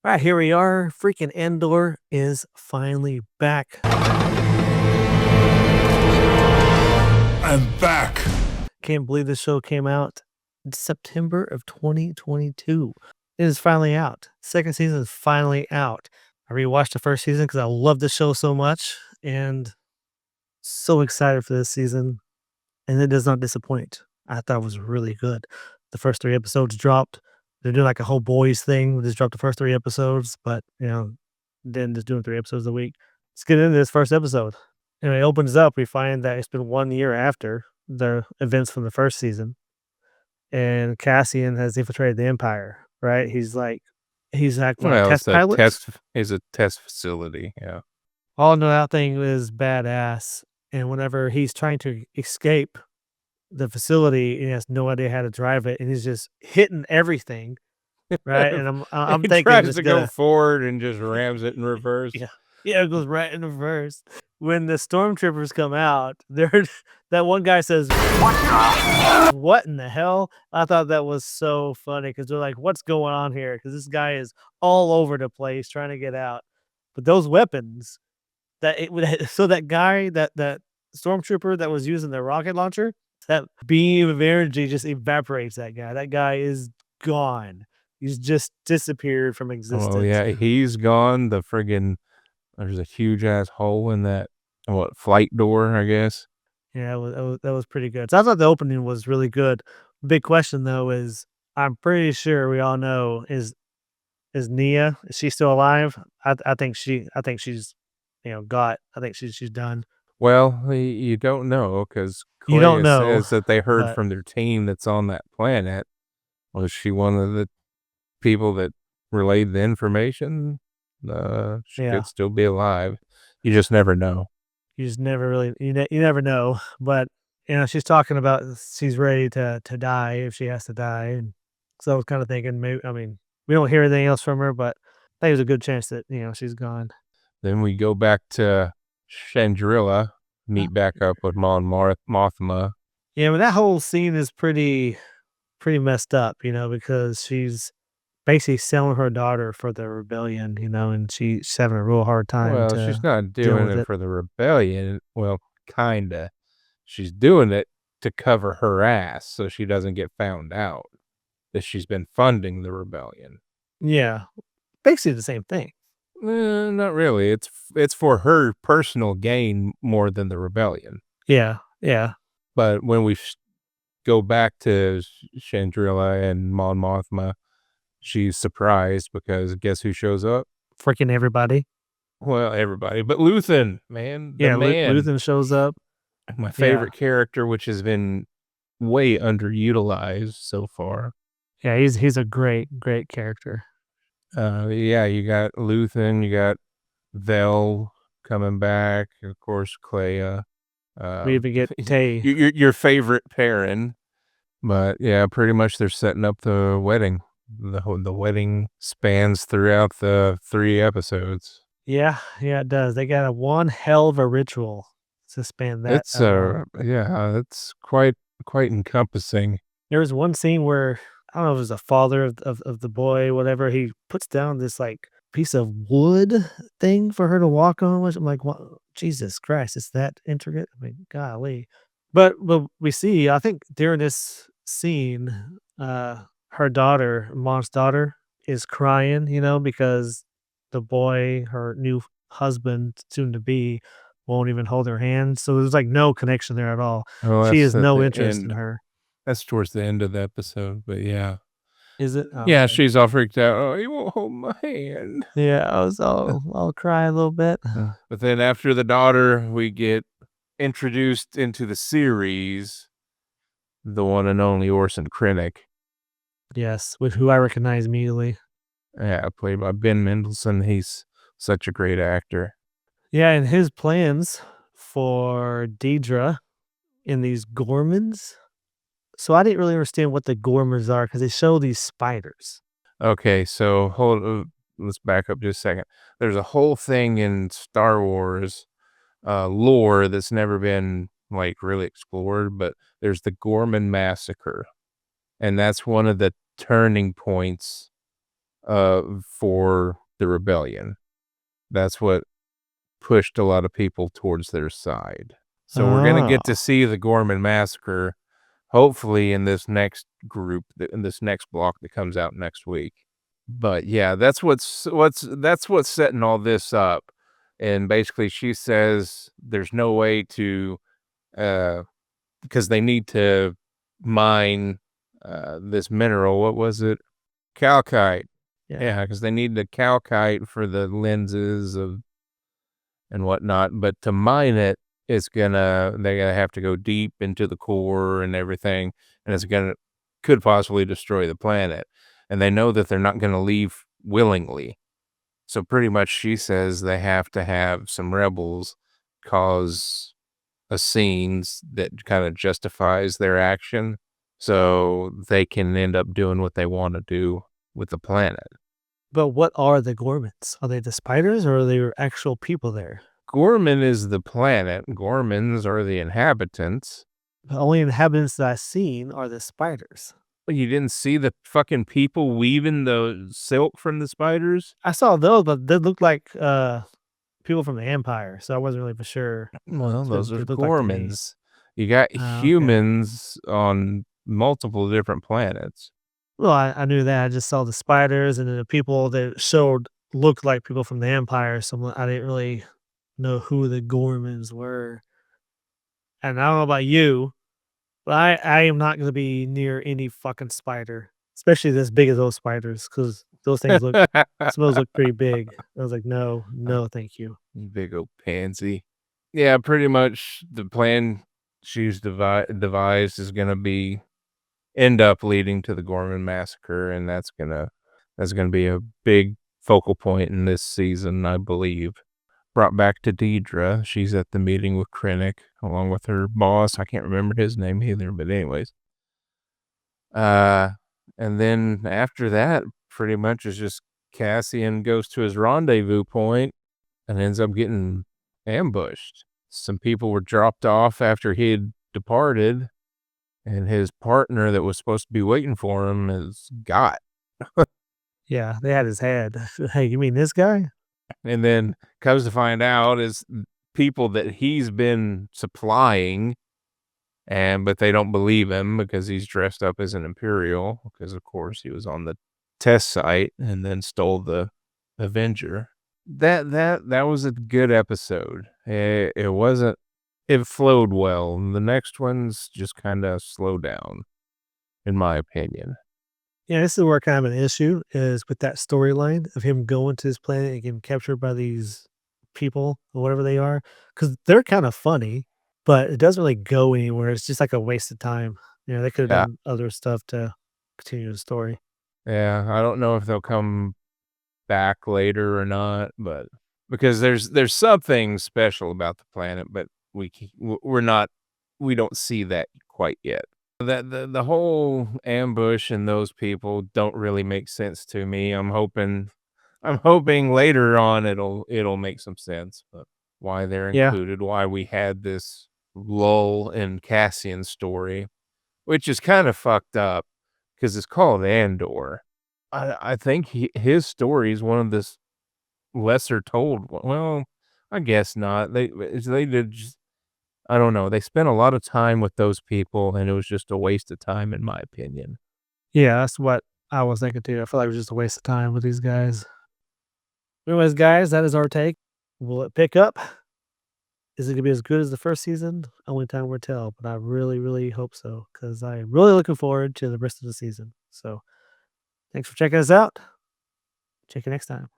All right, here we are. Freaking Andor is finally back. I'm back. Can't believe the show came out in September of 2022. It is finally out. Second season is finally out. I rewatched the first season because I love the show so much and so excited for this season. And it does not disappoint. I thought it was really good. The first three episodes dropped. They're doing like a whole boys thing. Just dropped the first three episodes, but then just doing three episodes a week. Let's get into this first episode. And it opens up, we find that it's been 1 year after the events from the first season, and Cassian has infiltrated the Empire, right? He's acting like a Well, test pilot. it's a test facility. Yeah. All in that thing is badass, and whenever he's trying to escape the facility, he has no idea how to drive it, and he's just hitting everything, right? And I'm He thinking tries it's to go gonna forward and just rams it in reverse. yeah. Yeah, it goes right in reverse. When the stormtroopers come out, they're that one guy says, "What in the hell?" I thought that was so funny because 'cause they're like, "What's going on here?" Because this guy is all over the place trying to get out. But those weapons that it would so that guy, that stormtrooper that was using the rocket launcher, that beam of energy just evaporates that guy. That guy is gone. He's just disappeared from Oh existence. yeah, he's gone. The friggin' there's a huge ass hole in that flight door, I guess. Yeah, that was pretty good. So I thought the opening was really good. Big question though is I'm pretty sure we all know is Nia, is she still alive? I think she's got I think she's done. Well, you don't know because You don't Clea know, says that they heard but from their team that's on that planet. Was she one of the people that relayed the information? She yeah, could still be alive. You just never know. you just never really you never know. But she's talking about she's ready to die if she has to die. And so I was kind of thinking maybe we don't hear anything else from her, but I think there's a good chance that, she's gone. Then we go back to Chandrila, meet back up with Mothma. Yeah, but that whole scene is pretty messed up, because she's basically selling her daughter for the rebellion, and she's having a real hard time Well, to she's not deal doing with it it. for the rebellion. Well, kinda. She's doing it to cover her ass so she doesn't get found out that she's been funding the rebellion. Yeah, basically the same thing. Not really. It's for her personal gain more than the rebellion. Yeah, yeah, But when we go back to Chandrila and Mon Mothma, she's surprised because guess who shows up? freaking everybody. Well, everybody, but Luthen, man, the Yeah, man, Luthen shows up. my Yeah, favorite character, which has been way underutilized so far. yeah, he's a great character. Yeah, you got Luthen, you got Vel coming back, of course, Clea, We um, even get Tay. your favorite Perrin, but yeah, pretty much they're setting up the wedding. The wedding spans throughout the 3 episodes. Yeah, yeah, it does. They got a one hell of a ritual to span that It's, that long. yeah, it's quite encompassing. There was one scene where I don't know if it was the father of the boy, whatever. He puts down this like piece of wood thing for her to walk on. Which I'm like, what? Jesus Christ, it's that intricate. I mean, golly. But we see, I think during this scene, her daughter, mom's daughter, is crying, because the boy, her new husband, soon to be, won't even hold her hand. So there's like no connection there at all. Oh, She that's has at no the interest in end. her. That's towards the end of the episode, but yeah. Is it? Oh, Yeah, okay. she's all freaked out. "Oh, he won't hold my hand." Yeah, I was I'll cry a little bit. But then after the daughter, we get introduced into the series, the one and only Orson Krennic. Yes, with who I recognize immediately. Yeah, played by Ben Mendelsohn. He's such a great actor. Yeah, and his plans for Deidre in these Gormans. So I didn't really understand what the Gormans are because they show these spiders. Okay, so let's back up just a second. There's a whole thing in Star Wars lore that's never been like really explored, but there's the Gorman massacre, and that's one of the turning points for the rebellion. That's what pushed a lot of people towards their side. So we're gonna Oh, get to see the Gorman massacre, hopefully in this next group, in this next block that comes out next week. But yeah, that's what's setting all this up. And basically, she says there's no way to uh because they need to mine this mineral. What was it? Calcite. yeah. Yeah, because they need the calcite for the lenses of and whatnot. But to mine it, they're gonna have to go deep into the core and everything, and could possibly destroy the planet. And they know that they're not gonna leave willingly. So pretty much she says they have to have some rebels cause a scenes that kind of justifies their action so they can end up doing what they want to do with the planet. But what are the Gormans? Are they the spiders or are they actual people there? Gorman is the planet. Gormans are the inhabitants. The only inhabitants that I've seen are the spiders. Well, you didn't see the fucking people weaving the silk from the spiders? I saw those, but they looked like people from the Empire, so I wasn't really for sure. Well, those They are looked like to me. Gormans. You got Oh, okay. humans on multiple different planets. Well, I knew that. I just saw the spiders, and then the people that showed looked like people from the Empire. So I didn't really know who the Gormans were. And I don't know about you, but I am not going to be near any fucking spider, especially as big as those spiders, because those things look, some of those look pretty big. I was like, no, no, thank you. You big old pansy. Yeah, pretty much the plan devised is gonna be end up leading to the Gorman massacre, and that's gonna be a big focal point in this season, I believe. Brought back to Deidre, she's at the meeting with Krennic along with her boss. I can't remember his name either, but anyways. Uh, and then after that, pretty much is just Cassian goes to his rendezvous point and ends up getting ambushed. Some people were dropped off after he had departed, and his partner that was supposed to be waiting for him is got. Yeah, they had his head. Hey, you mean this guy? And then comes to find out is people that he's been supplying, but they don't believe him because he's dressed up as an Imperial, because of course he was on the test site and then stole the Avenger. That was a good episode. It wasn't. It flowed well. The next ones just kind of slow down, in my opinion. Yeah, this is where kind of an issue is with that storyline of him going to this planet and getting captured by these people or whatever they are, because they're kind of funny, but it doesn't really go anywhere. It's just like a waste of time. They could have Yeah, done other stuff to continue the story. yeah. I don't know if they'll come back later or not, but because there's something special about the planet, but we're not we don't see that quite yet. That the whole ambush and those people don't really make sense to me. I'm hoping later on it'll make some sense, but why they're Yeah, included, why we had this lull in Cassian's story, which is kind of fucked up because it's called Andor. I think his story is one of the lesser told. Well, I guess not. They did. I don't know. They spent a lot of time with those people, and it was just a waste of time, in my opinion. yeah, that's what I was thinking too. I feel like it was just a waste of time with these guys. Anyways, guys, that is our take. Will it pick up? Is it gonna be as good as the first season? Only time will tell, but I really, really hope so because I am really looking forward to the rest of the season. So, thanks for checking us out. Check you next time.